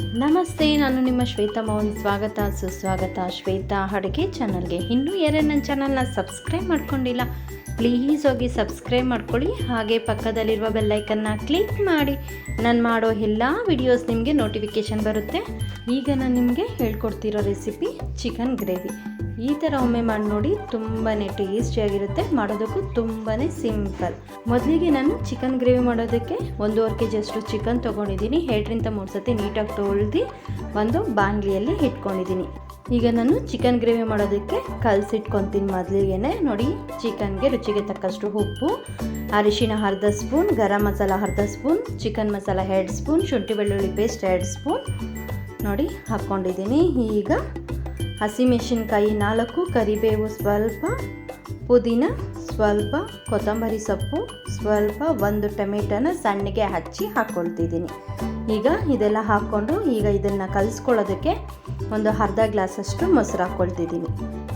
ನಮಸ್ತೆ, ನಾನು ನಿಮ್ಮ ಶ್ವೇತಾ ಮೋಹನ್. ಸ್ವಾಗತ ಸುಸ್ವಾಗತ ಶ್ವೇತಾ ಅಡುಗೆ ಚಾನಲ್ಗೆ. ಇನ್ನೂ ಯಾರು ನನ್ನ ಚಾನಲ್ನ ಸಬ್ಸ್ಕ್ರೈಬ್ ಮಾಡ್ಕೊಂಡಿಲ್ಲ, ಪ್ಲೀಸ್ ಹೋಗಿ ಸಬ್ಸ್ಕ್ರೈಬ್ ಮಾಡ್ಕೊಳ್ಳಿ. ಹಾಗೆ ಪಕ್ಕದಲ್ಲಿರುವ ಬೆಲ್ಲೈಕನ್ನ ಕ್ಲಿಕ್ ಮಾಡಿ. ನಾನು ಮಾಡೋ ಎಲ್ಲ ವಿಡಿಯೋಸ್ ನಿಮಗೆ ನೋಟಿಫಿಕೇಷನ್ ಬರುತ್ತೆ. ಈಗ ನಾನು ನಿಮಗೆ ಹೇಳ್ಕೊಡ್ತಿರೋ ರೆಸಿಪಿ ಚಿಕನ್ ಗ್ರೇವಿ. ಈ ಥರ ಒಮ್ಮೆ ಮಾಡಿ ನೋಡಿ, ತುಂಬಾ ಟೇಸ್ಟಿಯಾಗಿರುತ್ತೆ. ಮಾಡೋದಕ್ಕೂ ತುಂಬಾ ಸಿಂಪಲ್. ಮೊದಲಿಗೆ ನಾನು ಚಿಕನ್ ಗ್ರೇವಿ ಮಾಡೋದಕ್ಕೆ 1.5 kg ಅಷ್ಟು ಚಿಕನ್ ತೊಗೊಂಡಿದ್ದೀನಿ. 2-3 ಸತಿ ನೀಟಾಗಿ ತೊಳೆದು ಒಂದು ಬಾಣಲಿಯಲ್ಲಿ ಇಟ್ಕೊಂಡಿದ್ದೀನಿ. ಈಗ ನಾನು ಚಿಕನ್ ಗ್ರೇವಿ ಮಾಡೋದಕ್ಕೆ ಕಲಸಿಟ್ಕೊತೀನಿ. ಮೊದಲಿಗೆ ನೋಡಿ, ಚಿಕನ್ಗೆ ರುಚಿಗೆ ತಕ್ಕಷ್ಟು ಉಪ್ಪು, ಅರಿಶಿನ ಅರ್ಧ ಸ್ಪೂನ್, ಗರಂ ಮಸಾಲ ಅರ್ಧ ಸ್ಪೂನ್, ಚಿಕನ್ ಮಸಾಲ 2 ಸ್ಪೂನ್, ಶುಂಠಿ ಬೆಳ್ಳುಳ್ಳಿ ಪೇಸ್ಟ್ 2 ಸ್ಪೂನ್ ನೋಡಿ ಹಾಕ್ಕೊಂಡಿದ್ದೀನಿ. ಈಗ ಹಸಿಮೆಣಸಿನ್ಕಾಯಿ 4, ಕರಿಬೇವು ಸ್ವಲ್ಪ, ಪುದೀನ ಸ್ವಲ್ಪ, ಕೊತ್ತಂಬರಿ ಸೊಪ್ಪು ಸ್ವಲ್ಪ, 1 ಟೊಮೆಟೊನ ಸಣ್ಣಗೆ ಹಚ್ಚಿ ಹಾಕ್ಕೊಳ್ತಿದ್ದೀನಿ. ಈಗ ಇದೆಲ್ಲ ಹಾಕ್ಕೊಂಡು ಈಗ ಇದನ್ನು ಕಲಿಸ್ಕೊಳ್ಳೋದಕ್ಕೆ ಒಂದು ಅರ್ಧ ಗ್ಲಾಸಷ್ಟು ಮೊಸರು ಹಾಕ್ಕೊಳ್ತಿದ್ದೀನಿ.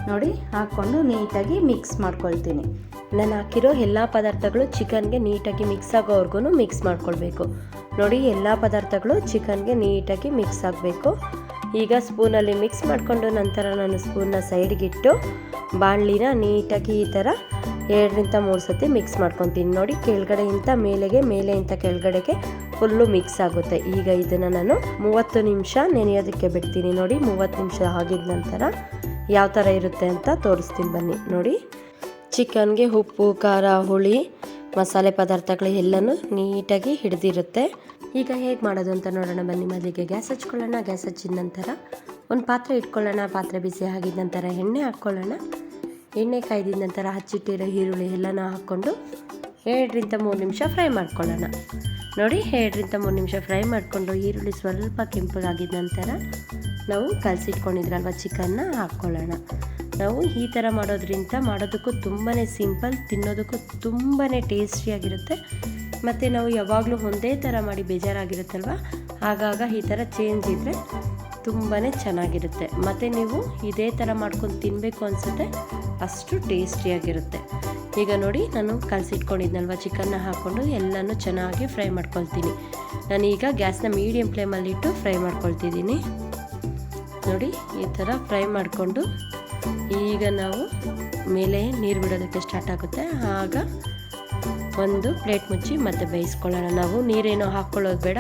ನೋಡಿ, ಹಾಕ್ಕೊಂಡು ನೀಟಾಗಿ ಮಿಕ್ಸ್ ಮಾಡ್ಕೊಳ್ತೀನಿ. ನಾನು ಹಾಕಿರೋ ಎಲ್ಲ ಪದಾರ್ಥಗಳು ಚಿಕನ್ಗೆ ನೀಟಾಗಿ ಮಿಕ್ಸ್ ಆಗೋವರೆಗೂ ಮಿಕ್ಸ್ ಮಾಡ್ಕೊಳ್ಬೇಕು. ನೋಡಿ, ಎಲ್ಲ ಪದಾರ್ಥಗಳು ಚಿಕನ್ಗೆ ನೀಟಾಗಿ ಮಿಕ್ಸ್ ಆಗಬೇಕು. ಈಗ ಸ್ಪೂನಲ್ಲಿ ಮಿಕ್ಸ್ ಮಾಡಿಕೊಂಡು ನಂತರ ನಾನು ಸ್ಪೂನ್ನ ಸೈಡ್ಗಿಟ್ಟು ಬಾಣಲಿನ ನೀಟಾಗಿ ಈ ಥರ 2-3 ಸತಿ ಮಿಕ್ಸ್ ಮಾಡ್ಕೊತೀನಿ. ನೋಡಿ, ಕೆಳಗಡೆಯಿಂದ ಮೇಲೆಗೆ, ಮೇಲೆಯಿಂದ ಕೆಳಗಡೆಗೆ ಫುಲ್ಲು ಮಿಕ್ಸ್ ಆಗುತ್ತೆ. ಈಗ ಇದನ್ನು ನಾನು 30 ನಿಮಿಷ ನೆನೆಯೋದಕ್ಕೆ ಬಿಡ್ತೀನಿ. ನೋಡಿ, 30 ನಿಮಿಷ ಆಗಿದ ನಂತರ ಯಾವ ಥರ ಇರುತ್ತೆ ಅಂತ ತೋರಿಸ್ತೀನಿ ಬನ್ನಿ. ನೋಡಿ, ಚಿಕನ್ಗೆ ಉಪ್ಪು, ಖಾರ, ಹುಳಿ, ಮಸಾಲೆ ಪದಾರ್ಥಗಳು ಎಲ್ಲನೂ ನೀಟಾಗಿ ಹಿಡಿದಿರುತ್ತೆ. ಈಗ ಹೇಗೆ ಮಾಡೋದು ಅಂತ ನೋಡೋಣ ಬನ್ನಿ. ಮೊದಲಿಗೆ ಗ್ಯಾಸ್ ಹಚ್ಕೊಳ್ಳೋಣ. ಗ್ಯಾಸ್ ಹಚ್ಚಿದ ನಂತರ ಒಂದು ಪಾತ್ರೆ ಇಟ್ಕೊಳ್ಳೋಣ. ಪಾತ್ರೆ ಬಿಸಿ ಆಗಿದ ನಂತರ ಎಣ್ಣೆ ಹಾಕ್ಕೊಳ್ಳೋಣ. ಎಣ್ಣೆ ಕಾಯ್ದಿದ ನಂತರ ಹಚ್ಚಿಟ್ಟಿರೋ ಈರುಳ್ಳಿ ಎಲ್ಲನೂ ಹಾಕ್ಕೊಂಡು 2-3 ನಿಮಿಷ ಫ್ರೈ ಮಾಡ್ಕೊಳ್ಳೋಣ. ನೋಡಿ, 2-3 ನಿಮಿಷ ಫ್ರೈ ಮಾಡಿಕೊಂಡು ಈರುಳ್ಳಿ ಸ್ವಲ್ಪ ಕೆಂಪಗಾಗಿದ ನಂತರ ನಾವು ಕಲಸಿಟ್ಕೊಂಡಿದ್ರಲ್ವ ಚಿಕನ್ನ ಹಾಕ್ಕೊಳ್ಳೋಣ. ನಾವು ಈ ಥರ ಮಾಡೋದಕ್ಕೂ ತುಂಬಾ ಸಿಂಪಲ್, ತಿನ್ನೋದಕ್ಕೂ ತುಂಬಾ ಟೇಸ್ಟಿಯಾಗಿರುತ್ತೆ. ಮತ್ತು ನಾವು ಯಾವಾಗಲೂ ಒಂದೇ ಥರ ಮಾಡಿ ಬೇಜಾರಾಗಿರುತ್ತಲ್ವ, ಆಗಾಗ ಈ ಥರ ಚೇಂಜ್ ಇದ್ದರೆ ತುಂಬಾ ಚೆನ್ನಾಗಿರುತ್ತೆ. ಮತ್ತು ನೀವು ಇದೇ ಥರ ಮಾಡ್ಕೊಂಡು ತಿನ್ನಬೇಕು ಅನಿಸುತ್ತೆ, ಅಷ್ಟು ಟೇಸ್ಟಿಯಾಗಿರುತ್ತೆ. ಈಗ ನೋಡಿ, ನಾನು ಕಲಸಿಟ್ಕೊಂಡಿದ್ನಲ್ವ ಚಿಕನ್ನ ಹಾಕ್ಕೊಂಡು ಎಲ್ಲನೂ ಚೆನ್ನಾಗಿ ಫ್ರೈ ಮಾಡ್ಕೊಳ್ತೀನಿ. ನಾನೀಗ ಗ್ಯಾಸ್ನ ಮೀಡಿಯಮ್ ಫ್ಲೇಮಲ್ಲಿಟ್ಟು ಫ್ರೈ ಮಾಡ್ಕೊಳ್ತಿದ್ದೀನಿ. ನೋಡಿ, ಈ ಥರ ಫ್ರೈ ಮಾಡಿಕೊಂಡು ಈಗ ನಾವು ಮೇಲೆ ನೀರು ಬಿಡೋದಕ್ಕೆ ಸ್ಟಾರ್ಟ್ ಆಗುತ್ತೆ. ಆಗ ಒಂದು ಪ್ಲೇಟ್ ಮುಚ್ಚಿ ಮತ್ತೆ ಬೇಯಿಸ್ಕೊಳ್ಳೋಣ. ನಾವು ನೀರೇನೋ ಹಾಕ್ಕೊಳ್ಳೋದು ಬೇಡ,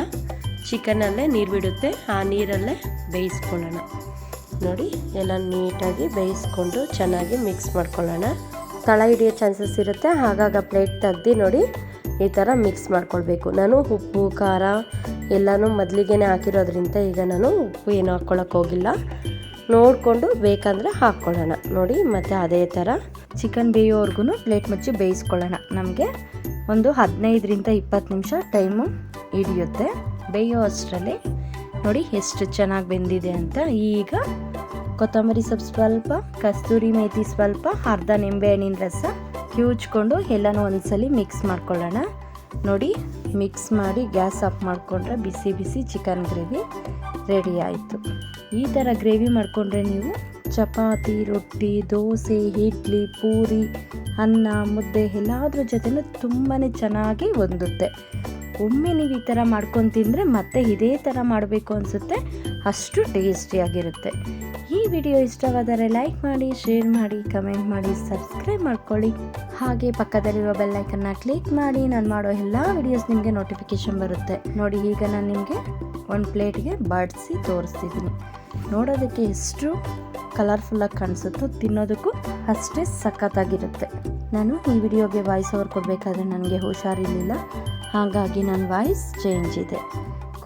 ಚಿಕನಲ್ಲೇ ನೀರು ಬಿಡುತ್ತೆ, ಆ ನೀರಲ್ಲೇ ಬೇಯಿಸ್ಕೊಳ್ಳೋಣ. ನೋಡಿ, ಎಲ್ಲ ನೀಟಾಗಿ ಬೇಯಿಸ್ಕೊಂಡು ಚೆನ್ನಾಗಿ ಮಿಕ್ಸ್ ಮಾಡ್ಕೊಳ್ಳೋಣ. ತಳ ಹಿಡಿಯೋ ಚಾನ್ಸಸ್ ಇರುತ್ತೆ, ಆಗಾಗ ಪ್ಲೇಟ್ ತೆಗ್ದು ನೋಡಿ ಈ ಥರ ಮಿಕ್ಸ್ ಮಾಡ್ಕೊಳ್ಬೇಕು. ನಾನು ಉಪ್ಪು, ಖಾರ ಎಲ್ಲನೂ ಮೊದಲಿಗೆ ಹಾಕಿರೋದ್ರಿಂದ ಈಗ ನಾನು ಉಪ್ಪು ಏನು ಹಾಕ್ಕೊಳ್ಳೋಕೆ ಹೋಗಿಲ್ಲ, ನೋಡಿಕೊಂಡು ಬೇಕಂದರೆ ಹಾಕ್ಕೊಳ್ಳೋಣ. ನೋಡಿ, ಮತ್ತು ಅದೇ ಥರ ಚಿಕನ್ ಬೇಯೋವರೆಗೂ ಪ್ಲೇಟ್ ಮುಚ್ಚಿ ಬೇಯಿಸ್ಕೊಳ್ಳೋಣ. ನಮಗೆ ಒಂದು 15-20 ನಿಮಿಷ ಟೈಮು ಹಿಡಿಯುತ್ತೆ ಬೇಯೋ ಅಷ್ಟರಲ್ಲಿ. ನೋಡಿ ಎಷ್ಟು ಚೆನ್ನಾಗಿ ಬೆಂದಿದೆ ಅಂತ. ಈಗ ಕೊತ್ತಂಬರಿ ಸೊಪ್ಪು ಸ್ವಲ್ಪ, ಕಸ್ತೂರಿ ಮೇಥಿ ಸ್ವಲ್ಪ, ಅರ್ಧ ನಿಂಬೆಹಣ್ಣಿನ ರಸ ಕಿವುಚ್ಕೊಂಡು ಎಲ್ಲನೂ ಒಂದ್ಸಲಿ ಮಿಕ್ಸ್ ಮಾಡ್ಕೊಳ್ಳೋಣ. ನೋಡಿ, ಮಿಕ್ಸ್ ಮಾಡಿ ಗ್ಯಾಸ್ ಆಫ್ ಮಾಡಿಕೊಂಡ್ರೆ ಬಿಸಿ ಬಿಸಿ ಚಿಕನ್ ಗ್ರೇವಿ ರೆಡಿ ಆಯಿತು. ಈ ಥರ ಗ್ರೇವಿ ಮಾಡಿಕೊಂಡ್ರೆ ನೀವು ಚಪಾತಿ, ರೊಟ್ಟಿ, ದೋಸೆ, ಇಡ್ಲಿ, ಪೂರಿ, ಅನ್ನ, ಮುದ್ದೆ ಎಲ್ಲದ್ರ ಜೊತೆನೂ ತುಂಬಾ ಚೆನ್ನಾಗಿ ಹೊಂದುತ್ತೆ. ಒಮ್ಮೆ ನೀವು ಈ ಥರ ಮಾಡ್ಕೊಂಡು ತಿಂದರೆ ಮತ್ತೆ ಇದೇ ಥರ ಮಾಡಬೇಕು ಅನಿಸುತ್ತೆ, ಅಷ್ಟು ಟೇಸ್ಟಿಯಾಗಿರುತ್ತೆ. ಈ ವಿಡಿಯೋ ಇಷ್ಟವಾದರೆ ಲೈಕ್ ಮಾಡಿ, ಶೇರ್ ಮಾಡಿ, ಕಮೆಂಟ್ ಮಾಡಿ, ಸಬ್ಸ್ಕ್ರೈಬ್ ಮಾಡ್ಕೊಳ್ಳಿ. ಹಾಗೆ ಪಕ್ಕದಲ್ಲಿರುವ ಬೆಲ್ಲೈಕನ್ನ ಕ್ಲಿಕ್ ಮಾಡಿ. ನಾನು ಮಾಡೋ ಎಲ್ಲ ವಿಡಿಯೋಸ್ ನಿಮಗೆ ನೋಟಿಫಿಕೇಷನ್ ಬರುತ್ತೆ. ನೋಡಿ, ಈಗ ನಾನು ನಿಮಗೆ ಒಂದು ಪ್ಲೇಟ್ಗೆ ಬಡಿಸಿ ತೋರಿಸ್ತಿದ್ದೀನಿ. ನೋಡೋದಕ್ಕೆ ಎಷ್ಟು ಕಲರ್ಫುಲ್ಲಾಗಿ ಕಾಣಿಸುತ್ತೋ, ತಿನ್ನೋದಕ್ಕೂ ಅಷ್ಟೇ ಸಖತ್ತಾಗಿರುತ್ತೆ. ನಾನು ಈ ವಿಡಿಯೋಗೆ ವಾಯ್ಸ್ ಓವರ್ ಕೊಡಬೇಕಾದ್ರೆ ನನಗೆ ಹುಷಾರಿರಲಿಲ್ಲ, ಹಾಗಾಗಿ ನನ್ನ ವಾಯ್ಸ್ ಚೇಂಜ್ ಇದೆ.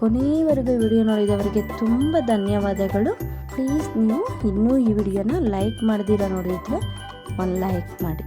ಕೊನೆಯವರೆಗೂ ವಿಡಿಯೋ ನೋಡಿದವರಿಗೆ ತುಂಬ ಧನ್ಯವಾದಗಳು. ಪ್ಲೀಸ್ ನೀವು ಇನ್ನೂ ಈ ವಿಡಿಯೋನ ಲೈಕ್ ಮಾಡ್ದಿರ ನೋಡಿದರೆ ಒಂದು ಲೈಕ್ ಮಾಡಿ.